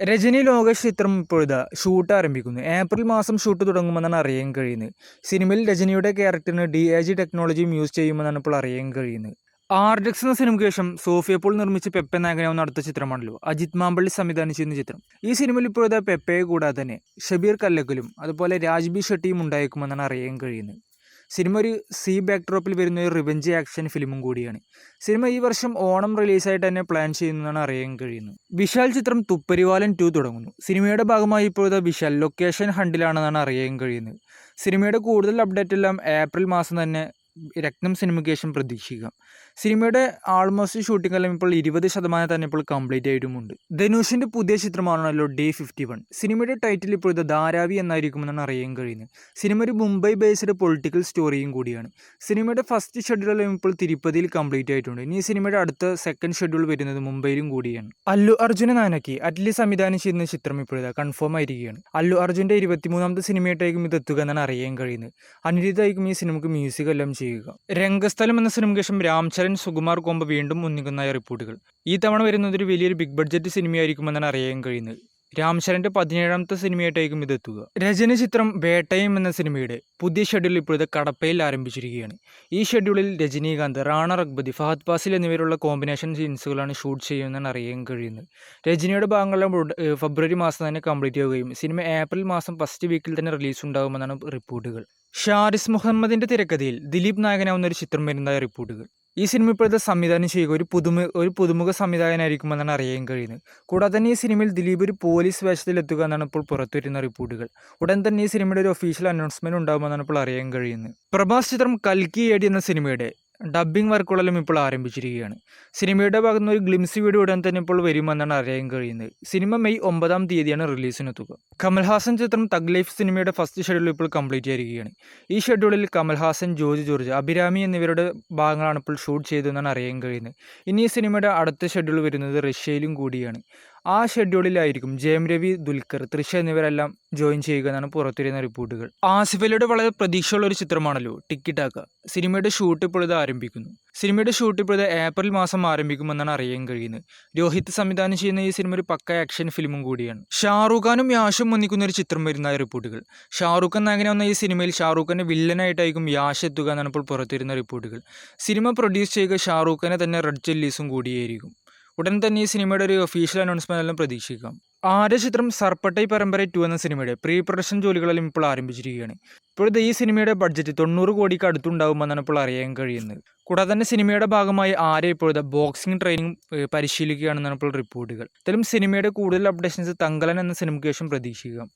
രജനി ലോകേഷ് ചിത്രം ഇപ്പോഴിതാ ഷൂട്ട് ആരംഭിക്കുന്നു. ഏപ്രിൽ മാസം ഷൂട്ട് തുടങ്ങുമെന്നാണ് അറിയാൻ കഴിയുന്നത്. സിനിമയിൽ രജനിയുടെ ക്യാരക്ടറിന് DAG ടെക്നോളജിയും യൂസ് ചെയ്യുമെന്നാണ് ഇപ്പോൾ അറിയാൻ കഴിയുന്നത്. ആർഡിക്സ് എന്ന സിനിമയ്ക്ക് ശേഷം സോഫിയ പോൾ നിർമ്മിച്ച് പെപ്പെ നായകനാവുന്ന അടുത്ത ചിത്രമാണല്ലോ അജിത് മാമ്പള്ളി സംവിധാനം ചെയ്യുന്ന ചിത്രം. ഈ സിനിമയിൽ ഇപ്പോഴത്തെ പെപ്പയെ കൂടാതെ തന്നെ ഷബീർ കല്ലക്കലും അതുപോലെ രാജ്ബി ഷെട്ടിയും ഉണ്ടായേക്കുമെന്നാണ് അറിയാൻ കഴിയുന്നത്. സിനിമ ഒരു ബാക്ക്ഡ്രോപ്പിൽ വരുന്ന ഒരു റിവെഞ്ച് ആക്ഷൻ ഫിലിമും കൂടിയാണ്. സിനിമ ഈ വർഷം ഓണം റിലീസായിട്ട് തന്നെ പ്ലാൻ ചെയ്യുന്നതാണ് അറിയാൻ കഴിയുന്നത്. വിശാൽ ചിത്രം തുപ്പരിവാലൻ 2 തുടങ്ങുന്നു. സിനിമയുടെ ഭാഗമായി ഇപ്പോഴത്തെ വിശാൽ ലൊക്കേഷൻ ഹണ്ടിലാണെന്നാണ് അറിയാൻ കഴിയുന്നത്. സിനിമയുടെ കൂടുതൽ അപ്ഡേറ്റ് എല്ലാം ഏപ്രിൽ മാസം തന്നെ രത്നം സിനിമയ്ക്ക് ശേഷം പ്രതീക്ഷിക്കാം. സിനിമയുടെ ആൾമോസ്റ്റ് ഷൂട്ടിംഗ് എല്ലാം ഇപ്പോൾ 20% തന്നെ ഇപ്പോൾ കംപ്ലീറ്റ് ആയിട്ടുമുണ്ട്. ധനുഷിന്റെ പുതിയ ചിത്രമാണല്ലോ Day 51. സിനിമയുടെ ടൈറ്റിൽ ഇപ്പോഴത്തെ ധാരാവി എന്നായിരിക്കുമെന്നാണ് അറിയാൻ കഴിയുന്നത്. സിനിമ ഒരു മുംബൈ ബേസ്ഡ് പൊളിറ്റിക്കൽ സ്റ്റോറിയും കൂടിയാണ്. സിനിമയുടെ ഫസ്റ്റ് ഷെഡ്യൂൾ ഇപ്പോൾ തിരുപ്പതിയിൽ കംപ്ലീറ്റ് ആയിട്ടുണ്ട്. ഇനി സിനിമയുടെ അടുത്ത സെക്കൻഡ് ഷെഡ്യൂൾ വരുന്നത് മുംബൈയിലും കൂടിയാണ്. അല്ലു അർജുന നായകനാക്കി അറ്റ്ലി സംവിധാനം ചെയ്യുന്ന ചിത്രം ഇപ്പോഴത്തെ കൺഫേം ആയിരിക്കുകയാണ്. അല്ലു അർജുന്റെ 23ാമത്തെ സിനിമയായിട്ടായിരിക്കും ഇത് എത്തുക എന്നാണ് അറിയാൻ കഴിയുന്നത്. അനിരുദ്ധായിരിക്കും ഈ സിനിമയ്ക്ക് മ്യൂസിക് എല്ലാം ചെയ്യുക. രംഗസ്ഥലം എന്ന സിനിമയ്ക്ക് ശേഷം രാംചരൺ സുകുമാർ കോംബോ വീണ്ടും ഒന്നിക്കുന്നതായ റിപ്പോർട്ടുകൾ. ഈ തവണ വരുന്നത് ഒരു വലിയൊരു ബിഗ് ബഡ്ജറ്റ് സിനിമയായിരിക്കുമെന്നാണ് അറിയാൻ കഴിയുന്നത്. രാംചരന്റെ 17ാമത്തെ സിനിമയായിട്ടായിരിക്കും ഇത് എത്തുക. രജനി ചിത്രം വേട്ടയം എന്ന സിനിമയുടെ പുതിയ ഷെഡ്യൂൾ ഇപ്പോഴത്തെ കടപ്പയിൽ ആരംഭിച്ചിരിക്കുകയാണ്. ഈ ഷെഡ്യൂളിൽ രജനീകാന്ത്, റാണ റഗ്ബതി, ഫഹദ് ഫാസിൽ എന്നിവരുള്ള കോമ്പിനേഷൻ സീൻസുകളാണ് ഷൂട്ട് ചെയ്യുന്നതെന്ന് അറിയാൻ കഴിയുന്നത്. രജനിയുടെ ഭാഗങ്ങളെല്ലാം ഫെബ്രുവരി മാസം തന്നെ കംപ്ലീറ്റ് ആവുകയും സിനിമ ഏപ്രിൽ മാസം ഫസ്റ്റ് വീക്കിൽ തന്നെ റിലീസ് ഉണ്ടാകുമെന്നാണ് റിപ്പോർട്ടുകൾ. ഷാരിസ് മുഹമ്മദിന്റെ തിരക്കഥയിൽ ദിലീപ് നായകനാവുന്ന ഒരു ചിത്രം വരുന്നതായ റിപ്പോർട്ടുകൾ. ഈ സിനിമ ഇപ്പോഴത്തെ സംവിധാനം ചെയ്യുക ഒരു പുതുമുഖ സംവിധായകനായിരിക്കുമെന്നാണ് അറിയാൻ കഴിയുന്നത്. കൂടാതെ തന്നെ ഈ സിനിമയിൽ ദിലീപ് ഒരു പോലീസ് വേഷത്തിൽ എത്തുക എന്നാണ് ഇപ്പോൾ പുറത്തുവരുന്ന റിപ്പോർട്ടുകൾ. ഉടൻ തന്നെ ഈ സിനിമയുടെ ഒരു ഒഫീഷ്യൽ അനൗൺസ്മെന്റ് ഉണ്ടാകുമെന്നാണ് ഇപ്പോൾ അറിയാൻ കഴിയുന്നത്. പ്രഭാസ് ചിത്രം കൽക്കി AD എന്ന സിനിമയുടെ ഡബ്ബിംഗ് വർക്കുകളെല്ലാം ഇപ്പോൾ ആരംഭിച്ചിരിക്കുകയാണ്. സിനിമയുടെ ഭാഗത്തുനിന്ന് ഒരു ഗ്ലിംസ് വീഡിയോ ഉടൻ തന്നെ ഇപ്പോൾ വരുമെന്നാണ് അറിയാൻ കഴിയുന്നത്. സിനിമ മെയ് 9-ാം തീയതിയാണ് റിലീസിനെത്തുക. കമൽഹാസൻ ചിത്രം തഗ് ലൈഫ് സിനിമയുടെ ഫസ്റ്റ് ഷെഡ്യൂൾ ഇപ്പോൾ കംപ്ലീറ്റ് ചെയ്തിരിക്കുകയാണ്. ഈ ഷെഡ്യൂളിൽ കമൽഹാസൻ, ജോർജ്, അഭിരാമി എന്നിവരുടെ ഭാഗങ്ങളാണ് ഇപ്പോൾ ഷൂട്ട് ചെയ്തതെന്നാണ് അറിയാൻ കഴിയുന്നത്. ഇനി ഈ സിനിമയുടെ അടുത്ത ഷെഡ്യൂൾ വരുന്നത് റഷ്യയിലും കൂടിയാണ്. ആ ഷെഡ്യൂളിലായിരിക്കും ജയം രവി, ദുൽഖർ, തൃഷ എന്നിവരെല്ലാം ജോയിൻ ചെയ്യുക എന്നാണ് പുറത്തുവരുന്ന റിപ്പോർട്ടുകൾ. ആസിഫ് അലിയുടെ വളരെ പ്രതീക്ഷയുള്ള ഒരു ചിത്രമാണല്ലോ ടിക്കി ടാക്ക. സിനിമയുടെ ഷൂട്ട് ഇപ്പോഴത് ആരംഭിക്കുന്നു. സിനിമയുടെ ഷൂട്ട് ഇപ്പോഴത്തെ ഏപ്രിൽ മാസം ആരംഭിക്കുമെന്നാണ് അറിയാൻ കഴിയുന്നത്. രോഹിത് സംവിധാനം ചെയ്യുന്ന ഈ സിനിമ ഒരു പക്ക ആക്ഷൻ ഫിലിമും കൂടിയാണ്. ഷാറൂഖ് ഖാനും യാഷും ഒന്നിക്കുന്ന ഒരു ചിത്രം വരുന്ന റിപ്പോർട്ടുകൾ. ഷാറൂഖ് ഖാൻ നായകനാവുന്ന ഈ സിനിമയിൽ ഷാറൂഖ് ഖാന്റെ വില്ലനായിട്ടായിരിക്കും യാഷ് എത്തുക എന്നാണ് ഇപ്പോൾ പുറത്തുവരുന്ന റിപ്പോർട്ടുകൾ. സിനിമ പ്രൊഡ്യൂസ് ചെയ്യുക ഷാറൂഖ് ഖാനെ തന്നെ റെഡ് ചില്ലീസും കൂടിയായിരിക്കും. ഉടൻ തന്നെ ഈ സിനിമയുടെ ഒരു ഒഫീഷ്യൽ അനൗൺസ്മെന്റ് എല്ലാം പ്രതീക്ഷിക്കാം. ആദ്യ ചിത്രം സർപ്പട്ടൈ പരമ്പര 2 എന്ന സിനിമയുടെ പ്രീ പ്രൊഡക്ഷൻ ജോലികളെല്ലാം ഇപ്പോൾ ആരംഭിച്ചിരിക്കുകയാണ്. ഇപ്പോഴത്തെ ഈ സിനിമയുടെ ബഡ്ജറ്റ് 90 കോടിക്ക് അടുത്തുണ്ടാകുമെന്നാണ് ഇപ്പോൾ അറിയാൻ കഴിയുന്നത്. കൂടാതെ തന്നെ സിനിമയുടെ ഭാഗമായി ആര്യ ഇപ്പോഴത്തെ ബോക്സിംഗ് ട്രെയിനിങ് പരിശീലിക്കുകയാണെന്നാണ് ഇപ്പോൾ റിപ്പോർട്ടുകൾ. എന്തായാലും സിനിമയുടെ കൂടുതൽ അപ്ഡേഷൻസ് തങ്കലൻ എന്ന സിനിമയ്ക്ക് ശേഷം പ്രതീക്ഷിക്കാം.